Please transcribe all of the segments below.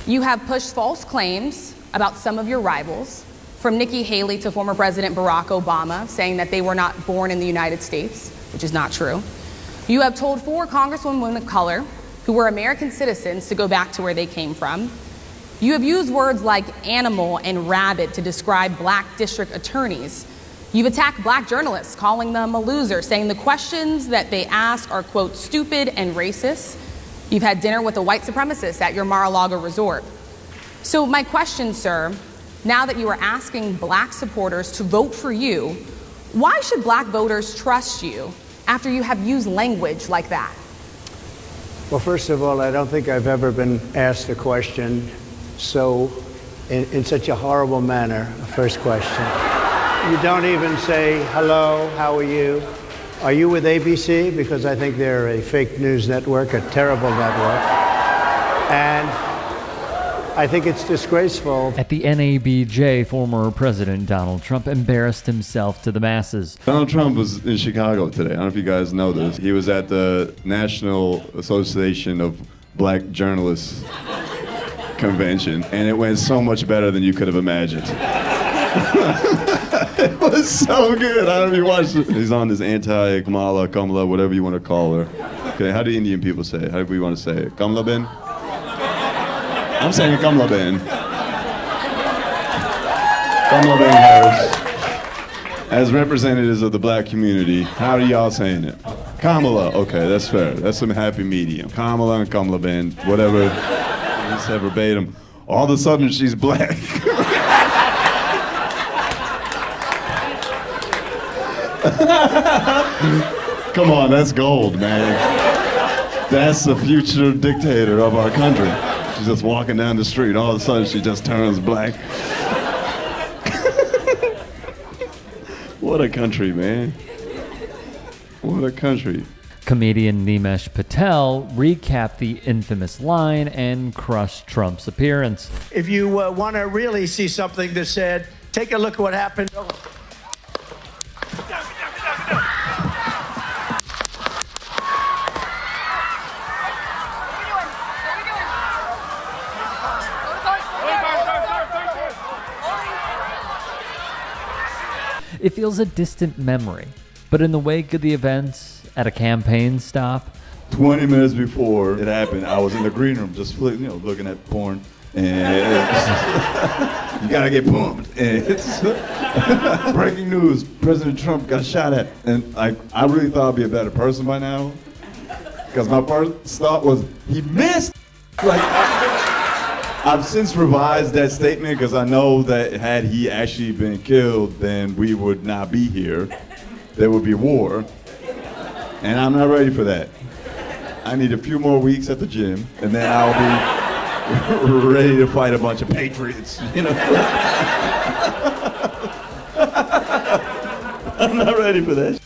You have pushed false claims about some of your rivals, from Nikki Haley to former President Barack Obama, saying that they were not born in the United States, which is not true. You have told 4 congresswomen of color who were American citizens to go back to where they came from. You have used words like animal and rabid to describe black district attorneys. You've attacked black journalists, calling them a loser, saying the questions that they ask are, quote, stupid and racist. You've had dinner with a white supremacist at your Mar-a-Lago resort. So my question, sir, now that you are asking black supporters to vote for you, why should black voters trust you after you have used language like that? Well, first of all, I don't think I've ever been asked a question in such a horrible manner. First question. You don't even say, hello, how are you? Are you with ABC? Because I think they're a fake news network, a terrible network. And I think it's disgraceful. At the NABJ, former President Donald Trump embarrassed himself to the masses. Donald Trump was in Chicago today. I don't know if you guys know this. He was at the National Association of Black Journalists convention, and it went so much better than you could have imagined. It was so good. I don't know if you watched it. He's on this anti-Kamala, whatever you want to call her. Okay, how do Indian people say it? How do we want to say it? Kamala Ben? I'm saying Kamala Ben. Kamala Ben Harris. As representatives of the black community, how are y'all saying it? Kamala. Okay, that's fair. That's some happy medium. Kamala and Kamala Ben, whatever. You said verbatim. All of a sudden, she's black. Come on, that's gold, man. That's the future dictator of our country. She's just walking down the street, all of a sudden she just turns black. What a country, man. What a country. Comedian Nimesh Patel recapped the infamous line and crushed Trump's appearance. If you want to really see something that said, take a look at what happened. It feels a distant memory, but in the wake of the events at a campaign stop, 20 minutes before it happened, I was in the green room just looking at porn, and you gotta get pumped. And it's breaking news: President Trump got shot at, and I really thought I'd be a better person by now, because my first thought was he missed. I've since revised that statement because I know that had he actually been killed, then we would not be here. There would be war. And I'm not ready for that. I need a few more weeks at the gym, and then I'll be ready to fight a bunch of patriots, I'm not ready for that.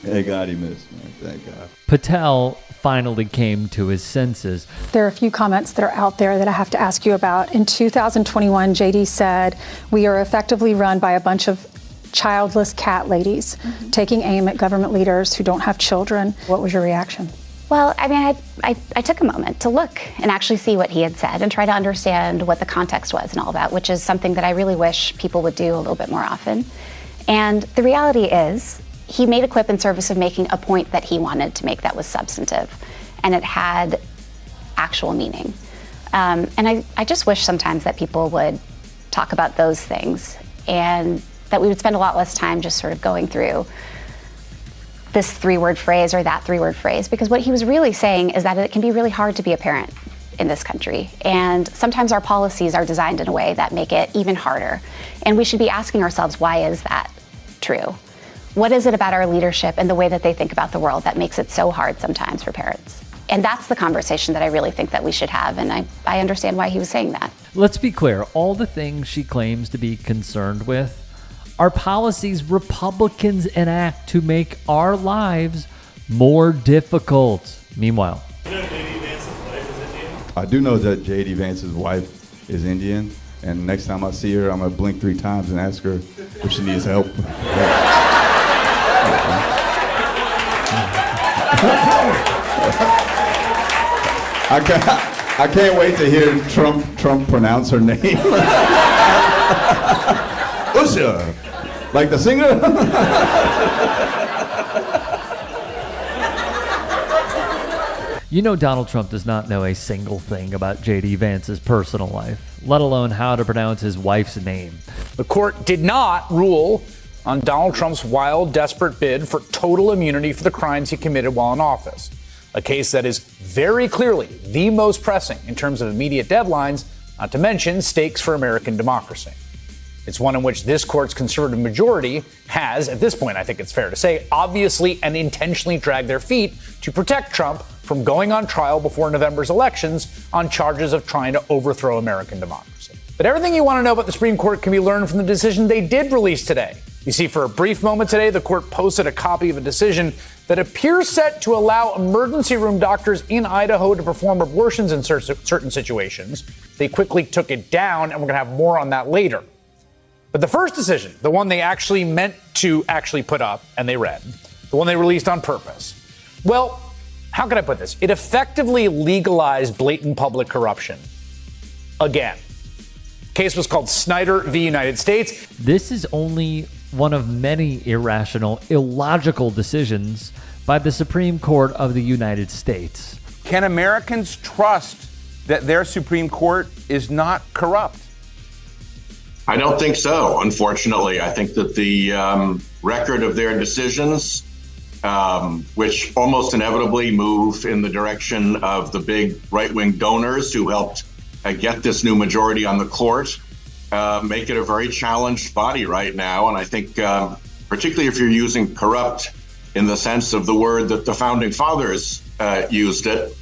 Thank God he missed, man. Thank God. Patel finally came to his senses. There are a few comments that are out there that I have to ask you about. In 2021, JD said, "We are effectively run by a bunch of childless cat ladies taking aim at government leaders who don't have children." What was your reaction? Well, I mean, I took a moment to look and actually see what he had said and try to understand what the context was and all that, which is something that I really wish people would do a little bit more often. And the reality is, he made a quip in service of making a point that he wanted to make that was substantive, and it had actual meaning. And I just wish sometimes that people would talk about those things, and that we would spend a lot less time just sort of going through this 3-word phrase or that 3-word phrase, because what he was really saying is that it can be really hard to be a parent in this country. And sometimes our policies are designed in a way that make it even harder. And we should be asking ourselves, why is that true? What is it about our leadership and the way that they think about the world that makes it so hard sometimes for parents? And that's the conversation that I really think that we should have, and I understand why he was saying that. Let's be clear, all the things she claims to be concerned with are policies Republicans enact to make our lives more difficult. Meanwhile, I do know that J.D. Vance's wife is Indian, and next time I see her, I'm gonna blink 3 times and ask her if she needs help. I can't wait to hear Trump pronounce her name. Usha, like the singer. You know Donald Trump does not know a single thing about J.D. Vance's personal life, let alone how to pronounce his wife's name. The court did not rule on Donald Trump's wild, desperate bid for total immunity for the crimes he committed while in office, a case that is very clearly the most pressing in terms of immediate deadlines, not to mention stakes for American democracy. It's one in which this court's conservative majority has, at this point I think it's fair to say, obviously and intentionally dragged their feet to protect Trump from going on trial before November's elections on charges of trying to overthrow American democracy. But everything you want to know about the Supreme Court can be learned from the decision they did release today. You see, for a brief moment today, the court posted a copy of a decision that appears set to allow emergency room doctors in Idaho to perform abortions in certain situations. They quickly took it down, and we're going to have more on that later. But the first decision, the one they actually meant to actually put up, and they read, the one they released on purpose, well, how can I put this? It effectively legalized blatant public corruption. Again. Case was called Snyder v. United States. This is only one of many irrational, illogical decisions by the Supreme Court of the United States. Can Americans trust that their Supreme Court is not corrupt? I don't think so, unfortunately. I think that the record of their decisions, which almost inevitably move in the direction of the big right-wing donors who helped get this new majority on the court, make it a very challenged body right now. And I think particularly if you're using corrupt in the sense of the word that the founding fathers used it,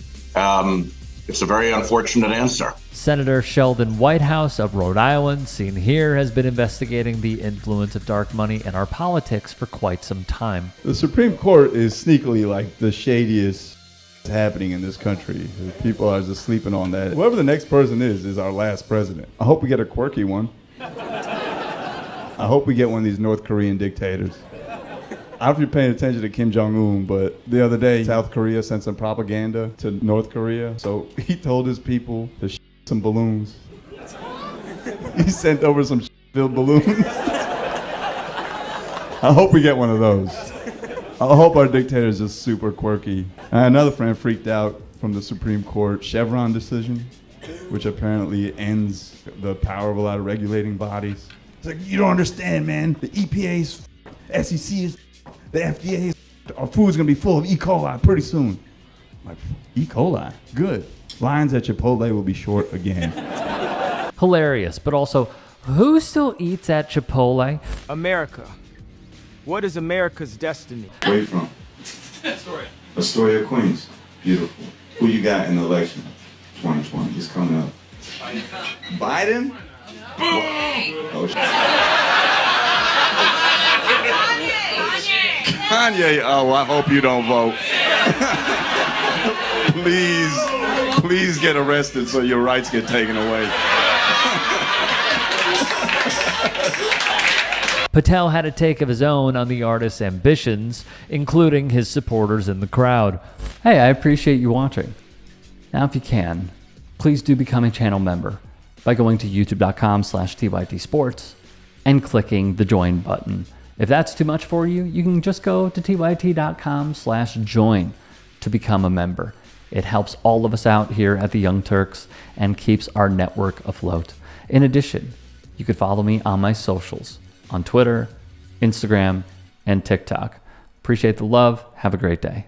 it's a very unfortunate answer. Senator Sheldon Whitehouse of Rhode Island, seen here, has been investigating the influence of dark money in our politics for quite some time. The Supreme Court is sneakily like the shadiest happening in this country. People are just sleeping on that. Whoever the next person is our last president. I hope we get a quirky one. I hope we get one of these North Korean dictators. I don't know if you're paying attention to Kim Jong-un, but the other day, South Korea sent some propaganda to North Korea. So he told his people to some balloons. He sent over some filled balloons. I hope we get one of those. I hope our dictator is just super quirky. Another friend freaked out from the Supreme Court Chevron decision, which apparently ends the power of a lot of regulating bodies. It's like, you don't understand, man. The EPA's, SEC is, the FDA is, our food's gonna be full of E. coli pretty soon. I'm like, E. coli? Good. Lines at Chipotle will be short again. Hilarious, but also, who still eats at Chipotle? America. What is America's destiny? Where you from? Astoria. Astoria, Queens. Beautiful. Who you got in the election? 2020. It's coming up. Biden? Oh, Kanye. Oh, I hope you don't vote. Please get arrested so your rights get taken away. Patel had a take of his own on the artist's ambitions, including his supporters in the crowd. Hey, I appreciate you watching. Now, if you can, please do become a channel member by going to youtube.com/TYTsports and clicking the join button. If that's too much for you, you can just go to tyt.com/join to become a member. It helps all of us out here at the Young Turks and keeps our network afloat. In addition, you could follow me on my socials on Twitter, Instagram, and TikTok. Appreciate the love. Have a great day.